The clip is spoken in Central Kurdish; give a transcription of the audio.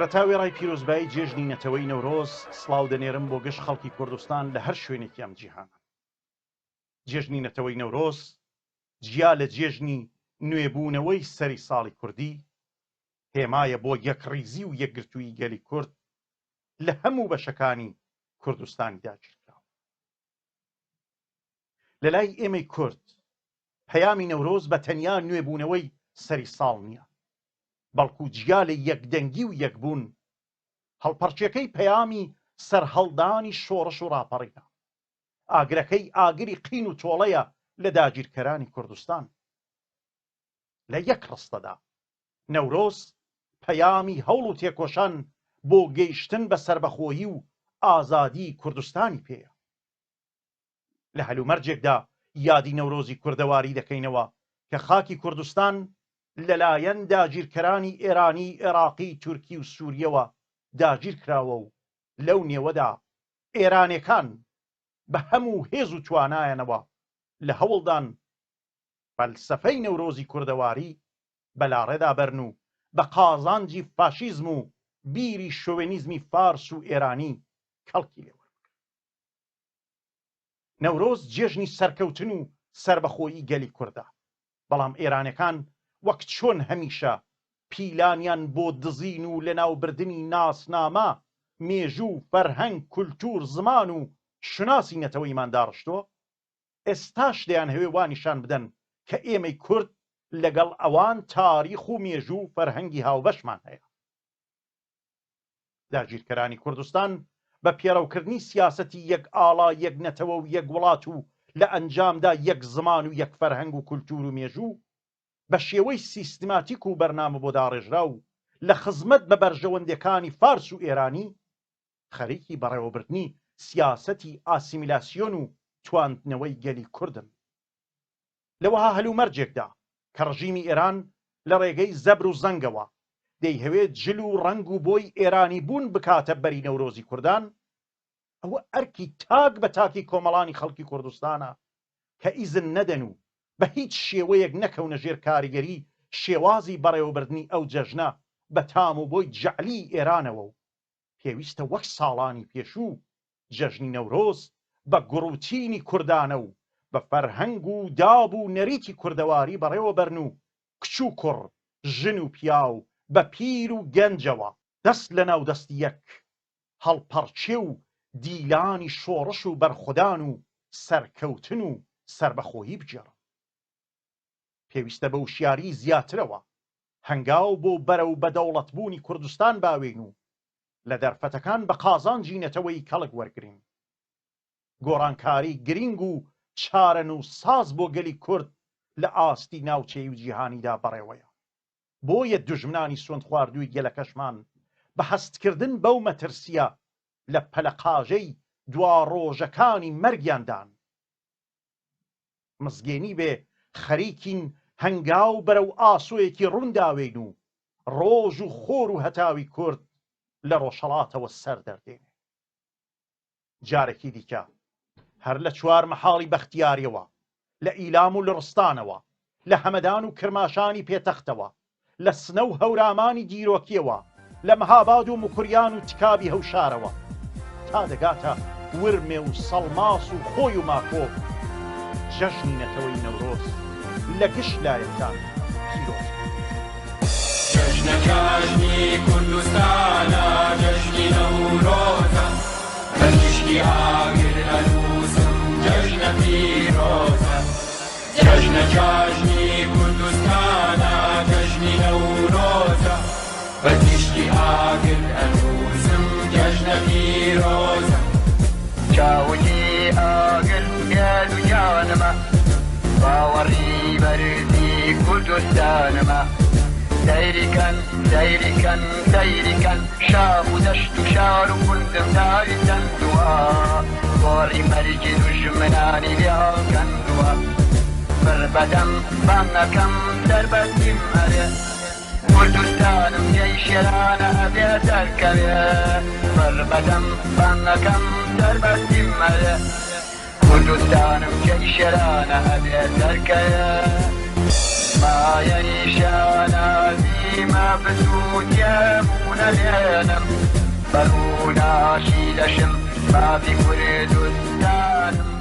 سەرەتا وێڕای پیرۆزبایی جێژنی نەتەوەی نەورۆز سڵاو دەنێرم بۆ گەشت خەڵکی کوردستان لە هەر شوێنێکی ئەم جیهانە. جێژنی نەتەوەی نەورۆز جیا لە جێژنی نوێبوونەوەی سەری ساڵی کوردی، هێمایە بۆ یەکڕیزی و یەکگرتووی گەلی کورد لە هەموو بەشەکانی کوردستانی داگیرکراوە. لە لای ئێمەی کورد پەیامی نەورۆز بە تەنیا نوێبوونەوەی سەری ساڵ نییە، بەڵکو جیا لە یەکدەنگی و یەکبوون هەڵپەرچیەکەی پەیامی سەرهەڵدانی شۆڕش و ڕاپەڕینە. ئاگرەکەی ئاگری قین و تۆڵەیە لە داگیرکەرانی کوردستان. لە یەک ڕستەدا نەورۆز پەیامی هەوڵ و تێکۆشان بۆ گەیشتن بە سەربەخۆیی و ئازادی کوردستانی پێیە. لە هەلومەرجێکدا یادی نەورۆزی کوردەواری دەکەینەوە کە خاکی کوردستان لەلایەن داگیرکەرانی ئێرانی، عێراقی، تورکی و سووریەوە داگیر کراوە و لەو نێوەدا ئێرانیەکان بە هەموو هێز و توانایەنەوە لە هەوڵدان فەلسەفەی نەورۆزی کوردەواری بەلاڕێدا بەرن و بە قازانجی فاشیزم و بیری شۆڤینیزمی فارس و ئێرانی کەڵکی لێوە. نەورۆز جێژنی سەرکەوتن و سەربەخۆیی گەلی کوردە، بەڵام ئێرانەکان وەک چۆن هەمیشە پیلانیان بۆ دزین و لەناوبردنی ناسنامە، مێژوو، فەرهەنگ، کولتور، زمان و شناسی نەتەوەیمان داڕشتووە، ئێستاش دەیان هەوێ وانیشان بدەن کە ئێمەی کورد لەگەڵ ئەوان تاریخ و مێژوو و فەرهەنگی هاوبەشمان هەیە. داگیرکەرانی کوردستان بە پێڕەوکردنی سیاسەتی یەک ئاڵا، یەک نەتەوە و یەک وڵات و لە ئەنجامدا یەک زمان و یەک فەرهەنگ و کولتور و مێژوو بە شێوەی سیستماتیک و بەرنامە بۆ داڕێژرا و لە خزمەت بە بەرژەوەندەکانی فارس و ئێرانی خەریکی بەڕێوەبردنی سیاسەتی ئاسیمیلاسیۆن و تواندنەوەی گەلی کوردن. لەوەها هەلومەرجێکدا کە ڕژیمی ئێران لە ڕێگەی زەبر و زەنگەوە دەیهەوێت جل و ڕنگ و بۆی ئێرانی بوون بکاتە بەری نەورۆزی کوردان، ئەوە ئەرکی تاک بە تاکی کۆمەڵانی خەڵکی کوردستانە کە ئیزن نەدەن و بە هیچ شێوەیەک نەکەونە ژێر کاریگەری شێوازی بەڕێوەبردنی ئەو جەژنە بە تام و بۆی جەعلی ئێرانەوە و پێویستە وەک ساڵانی پێشوو جەژنی نەورۆز بە گوڕوتینی کوردانە و بە فەرهەنگ و داب و نەریتی کوردەواری بەڕێوەبەرن و کچ و کوڕ، ژن و پیا و بە پیر و گەنجەوە دەست لە ناو دەستی یەک هەڵپەرچێ و دیلانی شۆڕش و بەرخودان و سەرکەوتن و سەربەخۆیی بجێڕن. پێویستە بە وشیاری زیاترەوە هەنگاو بۆ بەرەو بەدەوڵەتبوونی کوردستان باوێن و لە دەرفەتەکان بە قازانجی نەتەوەی کەڵک وەرگرین. گۆڕانکاری گرنگ و چارەن و ساز بۆ گەلی کورد لە ئاستی ناوچەی و جیهانیدا بەڕێوەیە. بۆیە دوژمنانی سوند خواردووی گەلەکەشمان بە هەستکردن بەو مەترسیە لە پەلەقاژەی دوا ڕۆژەکانی مەرگیاندان. مزگێنی بێ خەریکین هەنگاو بەرەو ئاسۆیەکی ڕونداوێن و ڕۆژ و خۆر و هەتاوی کورد لە ڕۆژهەڵاتەوە سەر دەردێنێ. جارێکی دیکە هەر لە چوار مەحاڵی بەختیاریەوە، لە ئیلام و لە ڕستانەوە، لە هەمەدان و کرماشانی پێتەختەوە، لە سنە و هەورامانی دیرۆکیەوە، لە مەهاباد و مکوریان و تکابی هەوشارەوە تا دەگاتە ورمێ و سەڵماس و خۆی و ماکۆ، جەژنی نەتەوەی نەورۆز لە گشت لایەکان پیرۆز. جەژنەکانی کوردستانە جەژنی نەورۆزە، بەگشتی ئاگر ئەنووسم جەژنە پیرۆزە. جەژنەکانی کوردستانە جەژنی نەورۆزە، بەگشتی ئاگر ئەنووسم جەژنە پیرۆزە. چاوەی ئاگر گەل و جانمە، باوەڕی بەرزی کوردستانمە. سەیریکەن سەیریکەن سەیریکەن شاخ و دەشت و شار و کوردم داری چەندووە، گۆڕی مەرجی دوژمنانی لیاکەندووە. بەربەدەم بانگەکەم سەربەستیم هەرێ، کوردستانم جێی شێرانە ئەبێ دەرکەوێ. بەربەدەم بانگەکەم سەربەستیم هەرێ، کوردستانم جێی شێرانە ئەبێ دەرکەوێ. مایەی شانازی ما بسوت يمون لينم برونا شيلشم ما في كردستانم